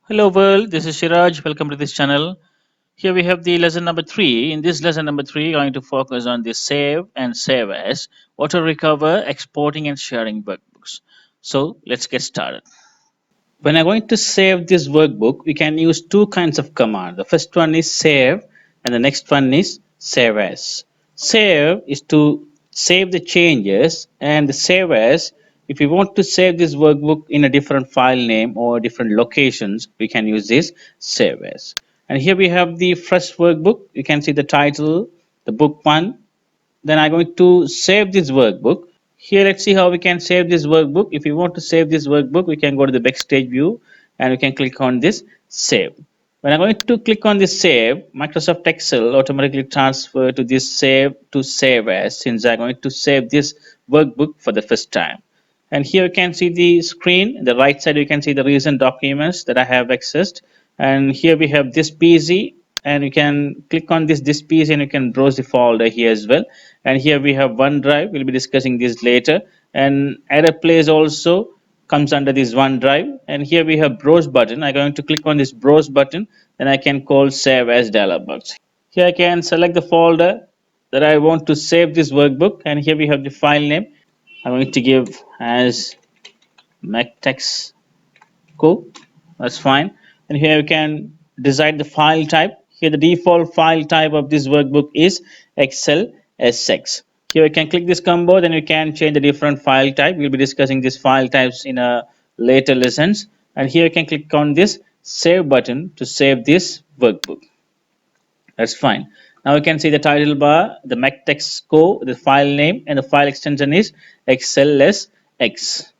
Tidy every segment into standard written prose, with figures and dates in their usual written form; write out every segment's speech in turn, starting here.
Hello world, this is Shiraj. Welcome to this channel. Here we have the lesson number 3. In this lesson number 3, going to focus on the save and save as, auto recover, exporting and sharing workbooks. So let's get started. When I'm going to save this workbook, we can use two kinds of command. The first one is save and the next one is save as. Save is to save the changes, and the save as, if we want to save this workbook in a different file name or different locations, we can use this save as. And here we have the first workbook. You can see the title, the book one. Then I'm going to save this workbook. Here, let's see how we can save this workbook. If we want to save this workbook, we can go to the backstage view and we can click on this save. When I'm going to click on this save, Microsoft Excel automatically transfer to this save to save as, since I'm going to save this workbook for the first time. And here you can see the screen. The right side you can see the recent documents that I have accessed. And here we have this PC, and you can click on this PC and you can browse the folder here as well. And here we have OneDrive. We'll be discussing this later. And Error Place also comes under this OneDrive. And here we have browse button. I'm going to click on this browse button. Then I can call save as dialog box. Here I can select the folder that I want to save this workbook. And here we have the file name. I'm going to give as MacTex Co. That's fine. And here you can decide the file type. Here the default file type of this workbook is Excel SX. Here you can click this combo, then you can change the different file type. We'll be discussing these file types in a later lessons. And here you can click on this save button to save this workbook. That's fine. Now you can see the title bar, the MacTex Co, the file name, and the file extension is XLSX.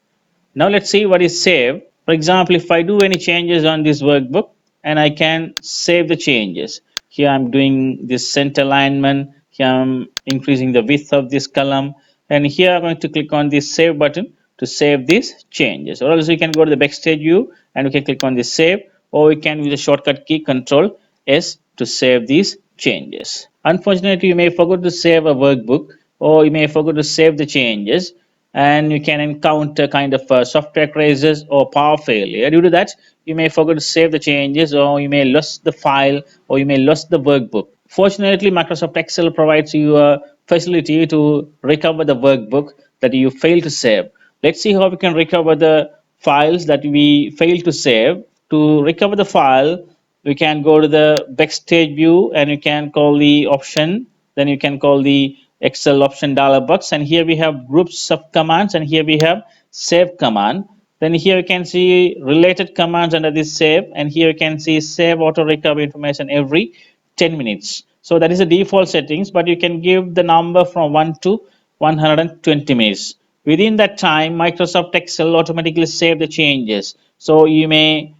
Now let's see what is saved. For example, if I do any changes on this workbook, and I can save the changes. Here I'm doing this center alignment. Here I'm increasing the width of this column. And here I'm going to click on this save button to save these changes. Or else you can go to the backstage view and we can click on this save, or we can use the shortcut key Control S to save these changes. Unfortunately, you may forget to save a workbook, or you may forget to save the changes, and you can encounter kind of software crashes or power failure. Due to that, you may forget to save the changes, or you may lose the file, or you may lose the workbook. Fortunately, Microsoft Excel provides you a facility to recover the workbook that you failed to save. Let's see how we can recover the files that we failed to save. To recover the file, we can go to the backstage view and you can call the option, then you can call the Excel option dialog box, and here we have groups of commands, and here we have save command. Then here you can see related commands under this save, and here you can see save auto recover information every 10 minutes. So that is the default settings, but you can give the number from 1 to 120 minutes. Within that time, Microsoft Excel automatically save the changes. So you may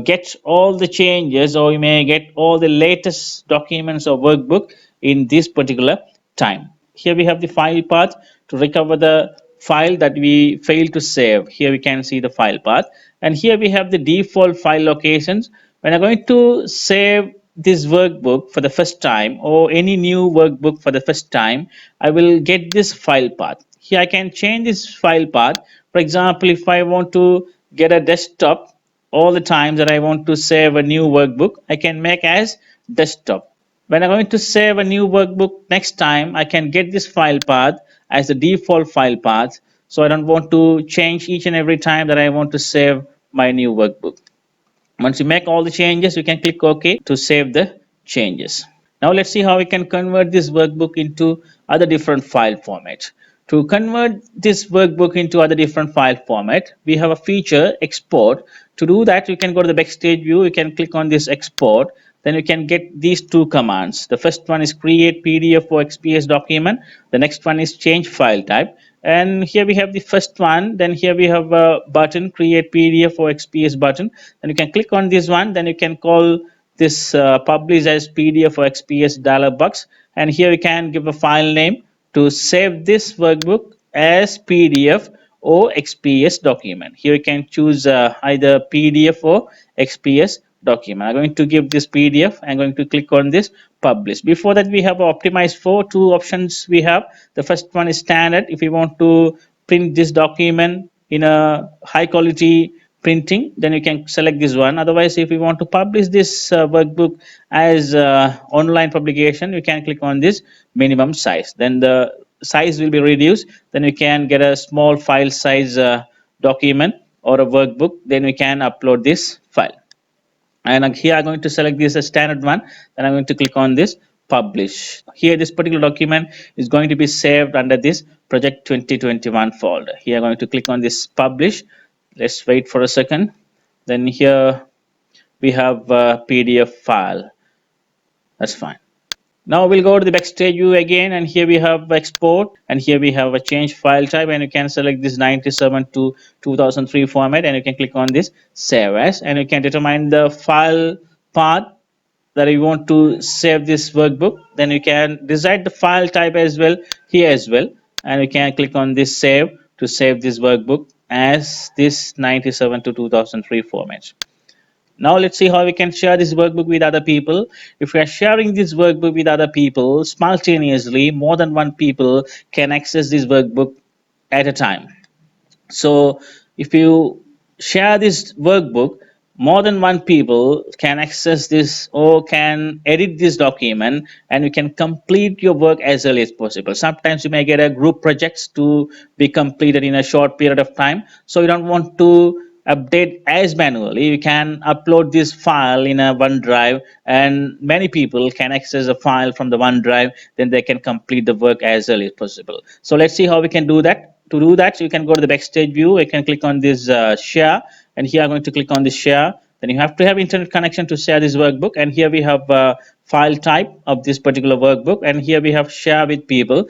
get all the changes, or you may get all the latest documents or workbook in this particular time. Here we have the file path to recover the file that we failed to save. Here we can see the file path, and here we have the default file locations. When I'm going to save this workbook for the first time, or any new workbook for the first time, I will get this file path. Here I can change this file path. For example, if I want to get a desktop all the times that I want to save a new workbook, I can make as desktop. When I'm going to save a new workbook next time, I can get this file path as the default file path. So I don't want to change each and every time that I want to save my new workbook. Once you make all the changes, you can click OK to save the changes. Now let's see how we can convert this workbook into other different file format. To convert this workbook into other different file format, we have a feature export. To do that, you can go to the backstage view, you can click on this export, then you can get these two commands. The first one is create PDF or XPS document. The next one is change file type. And here we have the first one. Then here we have a button, create PDF or XPS button. And you can click on this one. Then you can call this publish as PDF or XPS dialog box. And here you can give a file name to save this workbook as PDF or XPS document. Here you can choose either PDF or XPS document. I'm going to give this PDF. I'm going to click on this publish. Before that, we have optimized for two options we have. The first one is standard. If you want to print this document in a high quality printing, then you can select this one. Otherwise, if you want to publish this workbook as online publication, you can click on this minimum size. Then the size will be reduced. Then you can get a small file size document or a workbook. Then we can upload this file. And here I'm going to select this as standard one. Then I'm going to click on this publish. Here this particular document is going to be saved under this project 2021 folder. Here I'm going to click on this publish. Let's wait for a second. Then here we have a PDF file. That's fine. Now we'll go to the backstage view again, and here we have export, and here we have a change file type, and you can select this 97 to 2003 format, and you can click on this save as, and you can determine the file path that you want to save this workbook. Then you can decide the file type as well here as well, and you can click on this save to save this workbook as this 97 to 2003 format. Now let's see how we can share this workbook with other people. If we are sharing this workbook with other people simultaneously, more than one people can access this workbook at a time. So if you share this workbook, more than one people can access this or can edit this document, and you can complete your work as early as possible. Sometimes you may get a group projects to be completed in a short period of time, so you don't want to update as manually. You can upload this file in a OneDrive, and many people can access a file from the OneDrive. Then they can complete the work as early as possible. So let's see how we can do that. To do that, you can go to the backstage view. You can click on this share, and here I'm going to click on this share. Then you have to have internet connection to share this workbook, and here we have file type of this particular workbook, and here we have share with people.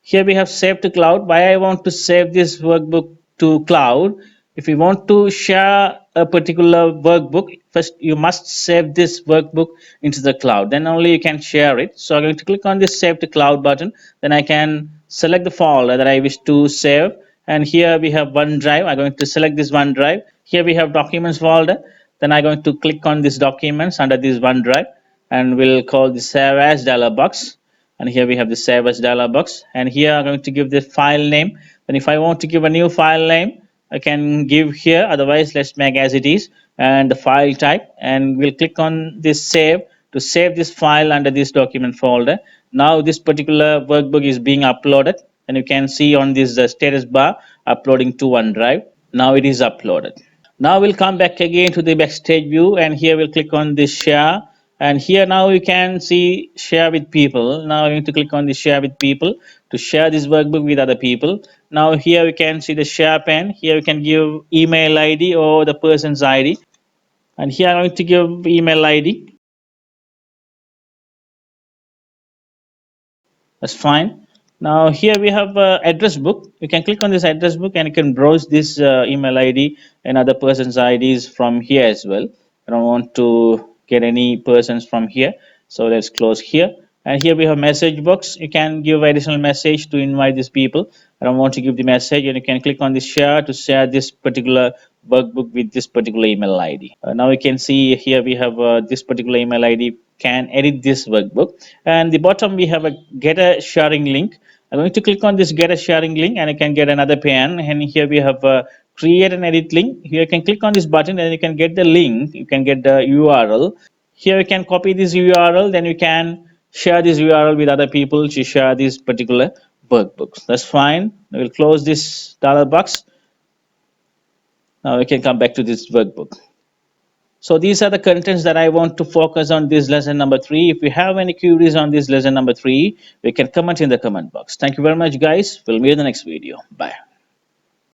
Here we have save to cloud. Why I want to save this workbook to cloud? If you want to share a particular workbook, first you must save this workbook into the cloud. Then only you can share it. So I'm going to click on this save to cloud button. Then I can select the folder that I wish to save. And here we have OneDrive. I'm going to select this OneDrive. Here we have documents folder. Then I'm going to click on this documents under this OneDrive, and we'll call the save as dialog box. And here we have the save as dialog box, and here I'm going to give the file name. And if I want to give a new file name, I can give here. Otherwise, let's make as it is, and the file type, and we'll click on this save to save this file under this document folder. Now this particular workbook is being uploaded, and you can see on this status bar uploading to OneDrive. Now it is uploaded. Now we'll come back again to the backstage view, and here we'll click on this share, and here now you can see share with people. Now you need to click on the share with people to share this workbook with other people. Now here we can see the share pen. Here we can give email ID or the person's ID, and here I'm going to give email ID. That's fine. Now here we have address book. You can click on this address book, and you can browse this email ID and other person's IDs from here as well. I don't want to get any persons from here, so let's close here. And here we have message box. You can give additional message to invite these people. I don't want to give the message, and you can click on this share to share this particular workbook with this particular email ID. Now you can see here we have this particular email ID can edit this workbook, and the bottom we have a get a sharing link. I'm going to click on this get a sharing link, and I can get another pen, and here we have create and edit link. Here you can click on this button, and you can get the link. You can get the URL. Here you can copy this URL, then you can share this URL with other people to share these particular workbooks. That's fine. I will close this dialog box. Now we can come back to this workbook. So these are the contents that I want to focus on this lesson number 3. If you have any queries on this lesson number 3, we can comment in the comment box. Thank you very much, guys. We'll meet in the next video. Bye.